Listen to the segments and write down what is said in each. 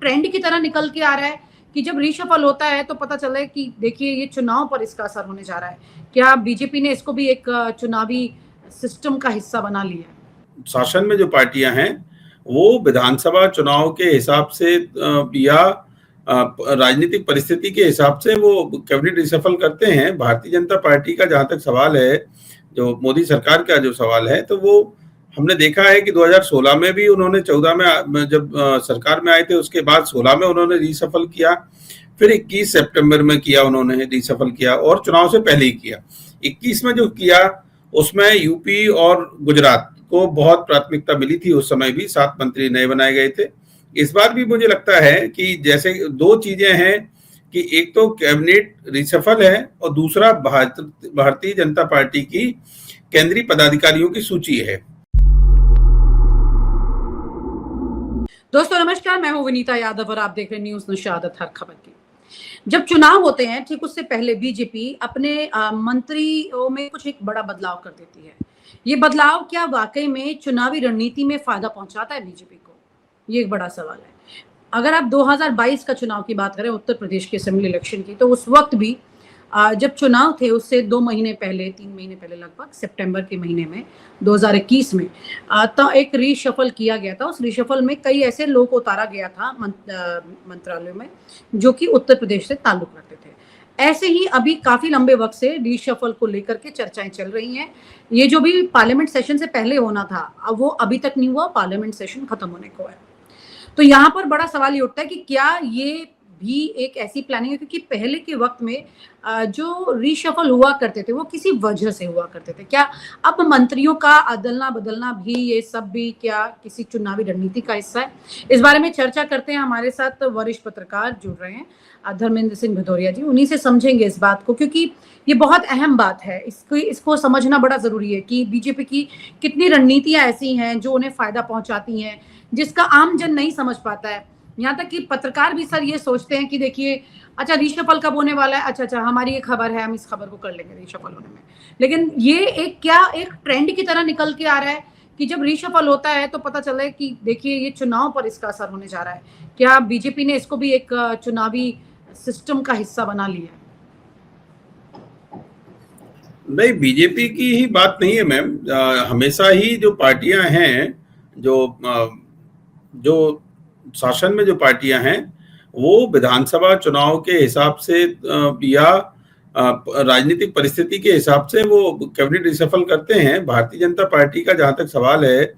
Trend की तरह निकल के आ रहा है कि जब रीशफल होता है तो पता चला है कि देखिए ये चुनाव पर इसका असर होने जा रहा है। क्या बीजेपी ने इसको भी एक चुनावी सिस्टम का हिस्सा बना लिया है? शासन में जो पार्टियां हैं वो विधानसभा चुनाव के हिसाब से या राजनीतिक परिस्थिति के हिसाब से वो कैबिनेट रिशफल करते हैं। भारतीय जनता पार्टी का जहां तक सवाल है, जो मोदी सरकार का जो सवाल है, तो वो हमने देखा है कि 2016 में भी उन्होंने 14 में जब सरकार में आए थे, उसके बाद 16 में उन्होंने रिशफल किया, फिर 21 सितंबर में किया उन्होंने रिशफल किया, और चुनाव से पहले ही किया। 21 में जो किया उसमें यूपी और गुजरात को बहुत प्राथमिकता मिली थी। उस समय भी 7 मंत्री नए बनाए गए थे। इस बार भी मुझे लगता है कि जैसे 2 चीजें हैं कि एक तो कैबिनेट रिशफल है और दूसरा भारतीय जनता पार्टी की केंद्रीय पदाधिकारियों की सूची है। दोस्तों नमस्कार, मैं हूं विनीता यादव और आप देख रहे हैं न्यूज़ निशादत हर खबर की। जब चुनाव होते हैं ठीक उससे पहले बीजेपी अपने मंत्रियों में कुछ एक बड़ा बदलाव कर देती है। ये बदलाव क्या वाकई में चुनावी रणनीति में फायदा पहुंचाता है बीजेपी को? ये एक बड़ा सवाल है। अगर आप 2022 का चुनाव की बात करें, उत्तर प्रदेश के असेंबली इलेक्शन की, तो उस वक्त भी जब चुनाव थे उससे 2 महीने पहले, 3 महीने पहले लगभग सितंबर के महीने में 2021 में तो एक रीशफल किया गया था। उस रीशफल में कई ऐसे लोग उतारा गया था मंत्रालयों में जो कि उत्तर प्रदेश से ताल्लुक रखते थे। ऐसे ही अभी काफी लंबे वक्त से रीशफल को लेकर के चर्चाएं चल रही हैं। ये जो भी पार्लियामेंट सेशन से पहले होना था, अब वो अभी तक नहीं हुआ, पार्लियामेंट सेशन खत्म होने को है। तो यहाँ पर बड़ा सवाल ये उठता है कि क्या ये भी एक ऐसी प्लानिंग है, क्योंकि पहले के वक्त में जो रीशफल हुआ करते थे वो किसी वजह से हुआ करते थे। क्या अब मंत्रियों का अदलना बदलना भी, ये सब भी क्या किसी चुनावी रणनीति का हिस्सा है? इस बारे में चर्चा करते हैं। हमारे साथ वरिष्ठ पत्रकार जुड़ रहे हैं, धर्मेंद्र सिंह भदौरिया जी। उन्हीं से समझेंगे इस बात को, क्योंकि ये बहुत अहम बात है। इसको समझना बड़ा जरूरी है कि बीजेपी की कितनी रणनीतियां ऐसी हैं जो उन्हें फायदा पहुंचाती हैं, जिसका आम जन नहीं समझ पाता है। यहाँ तक कि पत्रकार भी सर ये सोचते हैं कि देखिए अच्छा रीशफल कब होने वाला है, अच्छा हमारी ये खबर है, हम इस खबर को कर लेंगे रीशफल होने में। लेकिन ये एक ट्रेंड की तरह निकल के आ रहा है कि जब रीशफल होता है तो पता चला है कि देखिए ये चुनाव पर इसका असर होने जा रहा है। क्या बीजेपी ने इसको भी एक चुनावी सिस्टम का हिस्सा बना लिया है? नहीं, बीजेपी की ही बात नहीं है मैम। हमेशा ही जो पार्टियां हैं, जो शासन में जो पार्टियां हैं वो विधानसभा चुनाव के हिसाब से या राजनीतिक परिस्थिति के हिसाब से वो कैबिनेट रिशफल करते हैं। भारतीय जनता पार्टी का जहां तक सवाल है,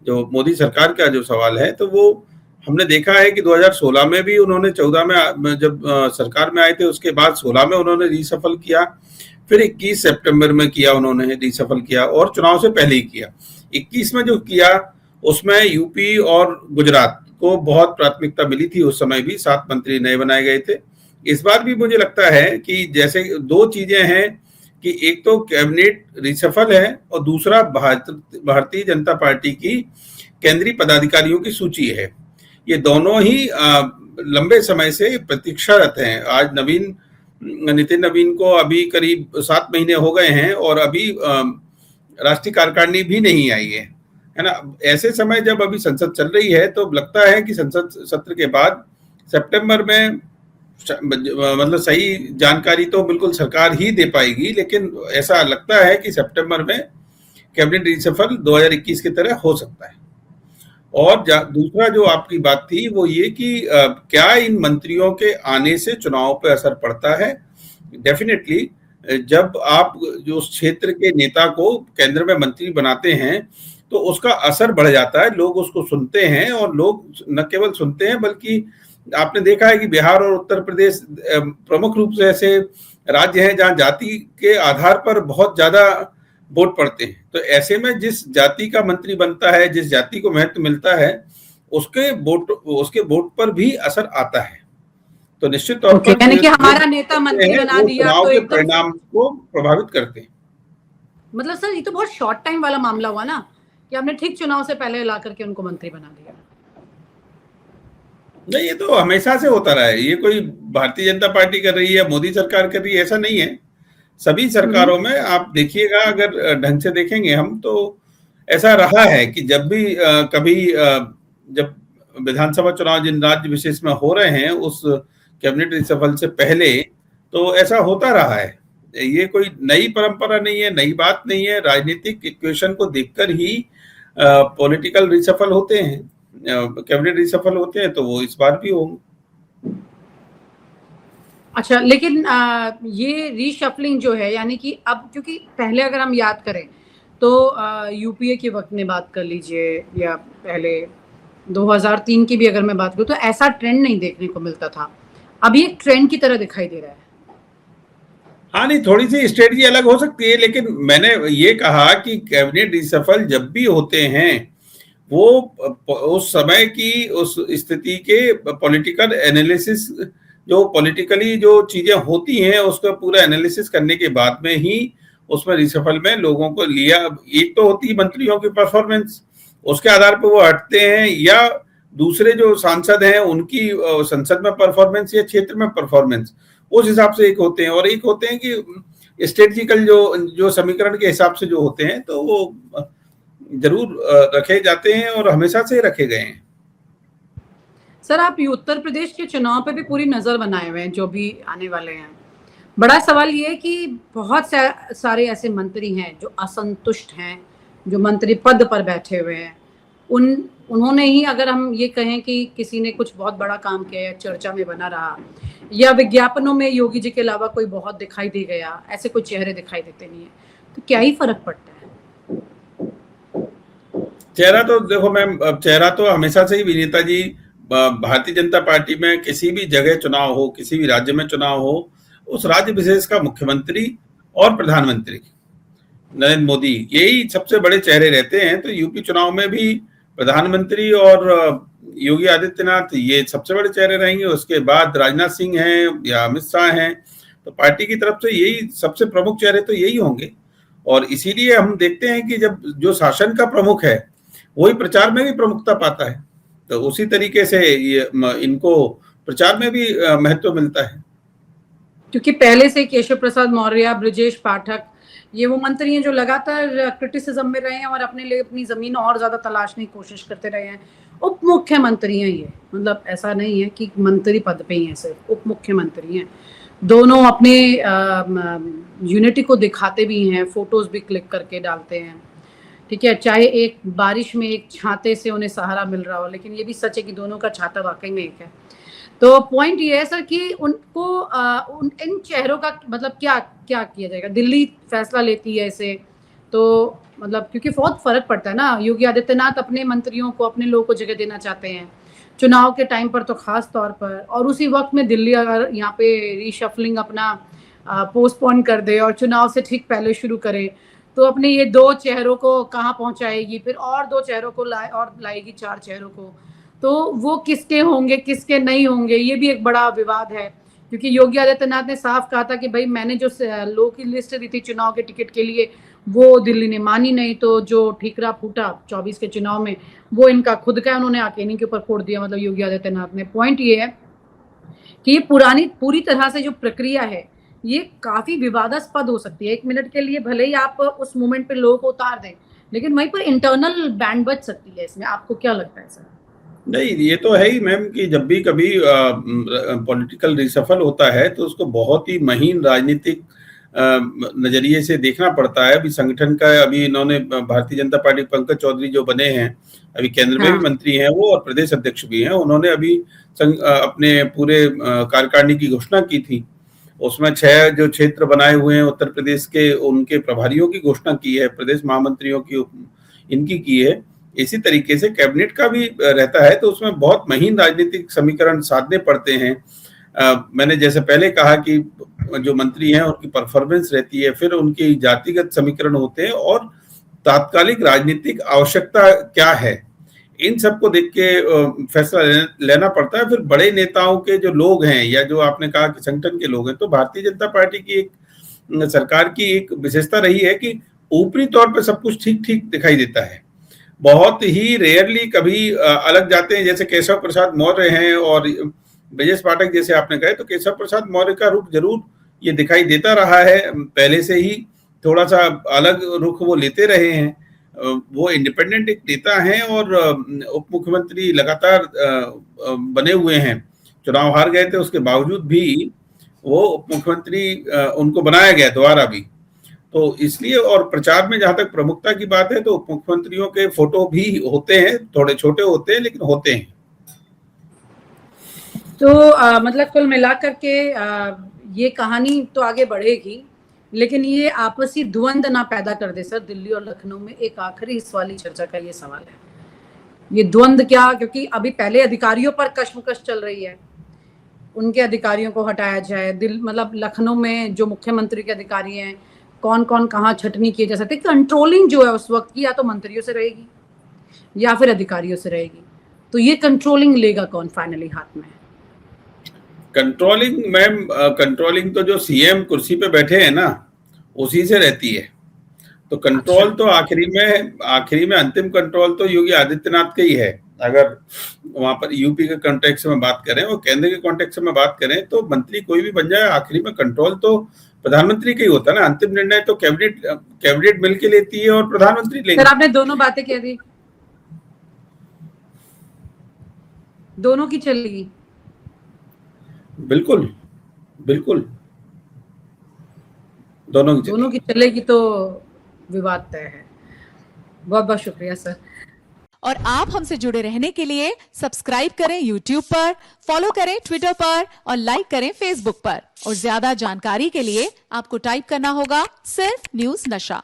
जो मोदी सरकार का जो सवाल है, तो वो हमने देखा है कि 2016 में भी उन्होंने 14 में जब सरकार में आए थे, उसके बाद 16 में उन्होंने रिशफल किया, फिर 21 सितंबर में किया उन्होंने रिशफल किया, और चुनाव से पहले ही किया। 21 में जो किया उसमें यूपी और गुजरात को बहुत प्राथमिकता मिली थी। उस समय भी 7 मंत्री नए बनाए गए थे। इस बार भी मुझे लगता है कि जैसे 2 चीजें हैं कि एक तो कैबिनेट रिशफल है और दूसरा भारतीय जनता पार्टी की केंद्रीय पदाधिकारियों की सूची है। ये दोनों ही लंबे समय से प्रतीक्षारत हैं। आज नितिन नवीन को अभी करीब 7 महीने हो गए हैं और अभी राष्ट्रीय कार्यकारिणी भी नहीं आई है ना। ऐसे समय जब अभी संसद चल रही है तो लगता है कि संसद सत्र के बाद सितंबर में मतलब सही जानकारी तो बिल्कुल सरकार ही दे पाएगी, लेकिन ऐसा लगता है कि सितंबर में कैबिनेट रिशफल 2021 की तरह हो सकता है। और दूसरा जो आपकी बात थी वो ये कि क्या इन मंत्रियों के आने से चुनाव पर असर पड़ता है? डेफिनेटली, जब आप जो उस क्षेत्र के नेता को केंद्र में मंत्री बनाते हैं तो उसका असर बढ़ जाता है। लोग उसको सुनते हैं, और लोग न केवल सुनते हैं बल्कि आपने देखा है कि बिहार और उत्तर प्रदेश प्रमुख रूप से ऐसे राज्य हैं जहां जाति के आधार पर बहुत ज्यादा वोट पड़ते हैं। तो ऐसे में जिस जाति का मंत्री बनता है, जिस जाति को महत्व मिलता है, उसके वोट पर भी असर आता है। तो निश्चित तौर पर यानी कि हमारा नेता मंत्री बना दिया तो एकदम परिणाम को प्रभावित करते हैं। मतलब सर ये तो बहुत शॉर्ट टाइम वाला मामला हुआ ना, कि हमने ठीक चुनाव से पहले ला करके उनको मंत्री बना दिया। नहीं, ये तो हमेशा से होता रहा है। ये कोई भारतीय जनता पार्टी कर रही है, मोदी सरकार कर रही है, ऐसा नहीं है। सभी सरकारों में आप देखिएगा, अगर ढंग से देखेंगे हम, तो ऐसा रहा है कि जब भी कभी जब विधानसभा चुनाव जिन राज्य विशेष में हो रहे हैं उस कैबिनेट रिशफल से पहले तो ऐसा होता रहा है। ये कोई नई परंपरा नहीं है, नई बात नहीं है। राजनीतिक इक्वेशन को देखकर ही पॉलिटिकल रिशफल होते हैं, कैबिनेट रिशफल होते हैं, तो वो इस बार भी होंगे। अच्छा, लेकिन ये रीशफलिंग जो है, यानी कि अब क्योंकि पहले अगर हम याद करें तो यूपीए के वक्त में बात कर लीजिए या पहले 2003 की भी अगर मैं बात करूं तो ऐसा ट्रेंड नहीं देखने को मिलता था। अभी एक ट्रेंड की तरह दिखाई दे रहा है। हाँ, नहीं, थोड़ी सी स्ट्रेटजी अलग हो सकती है, लेकिन मैंने ये कहा कि कैबिनेट रिशफल जब भी होते हैं वो उस समय की उस स्थिति के पॉलिटिकल एनालिसिस, जो पॉलिटिकली जो चीजें होती हैं उसका पूरा एनालिसिस करने के बाद में ही उसमें रिशफल में लोगों को लिया। एक तो होती है मंत्रियों की परफॉर्मेंस, उसके आधार पर वो हटते हैं, या दूसरे जो सांसद हैं उनकी संसद में परफॉर्मेंस या क्षेत्र में परफॉर्मेंस, उस हिसाब से एक होते हैं। और एक होते हैं कि स्ट्रेटजिकल जो समीकरण के हिसाब से जो होते हैं, तो वो जरूर रखे जाते हैं और हमेशा से रखे गए हैं। सर, आप उत्तर प्रदेश के चुनाव पे भी पूरी नजर बनाए हुए हैं जो भी आने वाले हैं। बड़ा सवाल ये है कि बहुत सारे ऐसे मंत्री हैं जो असंतुष्ट हैं, जो मंत्री पद पर बैठे हुए हैं। उन्होंने ही, अगर हम ये कहें कि किसी ने कुछ बहुत बड़ा काम किया या चर्चा में बना रहा, या विज्ञापनों में योगी जी के अलावा कोई बहुत दिखाई दे गया, ऐसे कोई चेहरे दिखाई देते नहीं है, तो क्या ही फर्क पड़ता है? चेहरा तो देखो मैम, चेहरा तो हमेशा से ही विनीता जी, भारतीय जनता पार्टी में किसी भी जगह चुनाव हो, किसी भी राज्य में चुनाव हो, उस राज्य विशेष का मुख्यमंत्री और प्रधानमंत्री नरेंद्र मोदी यही सबसे बड़े चेहरे रहते हैं। तो यूपी चुनाव में भी प्रधानमंत्री और योगी आदित्यनाथ ये सबसे बड़े चेहरे रहेंगे। उसके बाद राजनाथ सिंह हैं या अमित शाह हैं, तो पार्टी की तरफ से यही सबसे प्रमुख चेहरे तो यही होंगे। और इसीलिए हम देखते हैं कि जब जो शासन का प्रमुख है वही प्रचार में भी प्रमुखता पाता है, तो उसी तरीके से ये इनको प्रचार में भी महत्व मिलता है। क्योंकि पहले से केशव प्रसाद मौर्य, ब्रजेश पाठक, ये वो मंत्री हैं जो लगातार क्रिटिसिज्म में रहे हैं और अपने लिए अपनी जमीन और ज्यादा तलाशने की कोशिश करते रहे हैं। उप मुख्यमंत्री हैं ये, मतलब ऐसा नहीं है कि मंत्री पद पे ही हैं, सिर्फ उप मुख्यमंत्री हैं। दोनों अपने यूनिटी को दिखाते भी हैं, फोटोज भी क्लिक करके डालते हैं, ठीक है, चाहे एक बारिश में एक छाते से उन्हें सहारा मिल रहा हो, लेकिन ये भी सच है कि दोनों का छाता वाकई में एक है। तो पॉइंट ये है सर कि उनको इन चेहरों का मतलब क्या क्या किया जाएगा? दिल्ली फैसला लेती है इसे, तो मतलब क्योंकि बहुत फर्क पड़ता है ना। योगी आदित्यनाथ अपने मंत्रियों को, अपने लोगों को जगह देना चाहते हैं चुनाव के टाइम पर तो खास तौर पर, और उसी वक्त में दिल्ली अगर यहाँ पे रीशफलिंग अपना पोस्टपोन कर दे और चुनाव से ठीक पहले शुरू करे, तो अपने ये दो चेहरों को कहाँ पहुंचाएगी, फिर और दो चेहरों को लाएगी 4 चेहरों को, तो वो किसके होंगे किसके नहीं होंगे, ये भी एक बड़ा विवाद है। क्योंकि योगी आदित्यनाथ ने साफ कहा था कि भाई मैंने जो लोगों की लिस्ट दी थी चुनाव के टिकट के लिए वो दिल्ली ने मानी नहीं, तो जो ठीकरा फूटा 24 के चुनाव में वो इनका खुद का, उन्होंने आके इन्हीं के ऊपर फोड़ दिया, मतलब योगी आदित्यनाथ ने। पॉइंट ये है कि ये पूरी तरह से जो प्रक्रिया है ये काफी विवादास्पद हो सकती है। 1 मिनट के लिए भले ही आप उस मोमेंट पे लोगों को उतार दें, लेकिन वहीं पर इंटरनल बैंड बच सकती है इसमें। आपको क्या लगता है सर? नहीं, ये तो है ही मैम कि जब भी कभी पॉलिटिकल रिशफल होता है तो उसको बहुत ही महीन राजनीतिक नजरिए से देखना पड़ता है। अभी संगठन का, अभी इन्होंने भारतीय जनता पार्टी पंकज चौधरी जो बने हैं, अभी केंद्र में भी मंत्री हैं वो और प्रदेश अध्यक्ष भी हैं, उन्होंने अभी अपने पूरे कार्यकारिणी की घोषणा की थी। उसमें 6 जो क्षेत्र बनाए हुए हैं उत्तर प्रदेश के, उनके प्रभारियों की घोषणा की है, प्रदेश महामंत्रियों की इनकी की है। इसी तरीके से कैबिनेट का भी रहता है, तो उसमें बहुत महीन राजनीतिक समीकरण साधने पड़ते हैं। मैंने जैसे पहले कहा कि जो मंत्री हैं उनकी परफॉर्मेंस रहती है, फिर उनकी जातिगत समीकरण होते हैं और तात्कालिक राजनीतिक आवश्यकता क्या है, इन सबको देख के फैसला लेना पड़ता है। फिर बड़े नेताओं के जो लोग हैं या जो आपने कहा कि संगठन के लोग हैं, तो भारतीय जनता पार्टी की एक सरकार की एक विशेषता रही है कि ऊपरी तौर पे सब कुछ ठीक ठीक दिखाई देता है। बहुत ही रेयरली कभी अलग जाते हैं, जैसे केशव प्रसाद मौर्य हैं और ब्रजेश पाठक जैसे आपने कहे, तो केशव प्रसाद मौर्य का रुख जरूर ये दिखाई देता रहा है, पहले से ही थोड़ा सा अलग रुख वो लेते रहे हैं। वो इंडिपेंडेंट एक नेता हैं और उप मुख्यमंत्री लगातार बने हुए हैं। चुनाव हार गए थे, उसके बावजूद भी वो उप मुख्यमंत्री उनको बनाया गया दोबारा भी। तो इसलिए, और प्रचार में जहां तक प्रमुखता की बात है तो उप मुख्यमंत्रियों के फोटो भी होते हैं, थोड़े छोटे होते हैं लेकिन होते हैं। तो मतलब कुल मिलाकर के ये कहानी तो आगे बढ़ेगी, लेकिन ये आपसी द्वंद ना पैदा कर दे सर दिल्ली और लखनऊ में। एक आखिरी इस वाली चर्चा का ये सवाल है, ये द्वंद क्या, क्योंकि अभी पहले अधिकारियों पर कश्मकश चल रही है, उनके अधिकारियों को हटाया जाए। मतलब लखनऊ में जो मुख्यमंत्री के अधिकारी हैं, कौन कौन कहाँ छटनी किए जा सकते। कंट्रोलिंग जो है उस वक्त की या तो मंत्रियों से रहेगी या फिर अधिकारियों से रहेगी। तो ये कंट्रोलिंग लेगा कौन फाइनली हाथ में? कंट्रोलिंग मैम, कंट्रोलिंग तो जो सीएम कुर्सी पे बैठे हैं ना, उसी से रहती है। तो कंट्रोल अच्छा। तो आखिरी में अंतिम कंट्रोल तो योगी आदित्यनाथ का ही है। अगर वहां पर यूपी के कॉन्टेक्स्ट में बात करें और केंद्र के कॉन्टेक्स्ट में बात करें तो मंत्री कोई भी बन जाए, आखिरी में कंट्रोल तो प्रधानमंत्री का ही होता है ना। अंतिम निर्णय तो कैबिनेट मिलकर लेती है और प्रधानमंत्री लेंगे। सर आपने दोनों बातें कह दी, दोनों की चलेगी? बिल्कुल बिल्कुल, दोनों की चलेगी तो विवाद तय है। बहुत बहुत शुक्रिया सर। और आप हमसे जुड़े रहने के लिए सब्सक्राइब करें YouTube पर, फॉलो करें Twitter पर और लाइक करें Facebook पर। और ज्यादा जानकारी के लिए आपको टाइप करना होगा सिर्फ न्यूज़ नशा।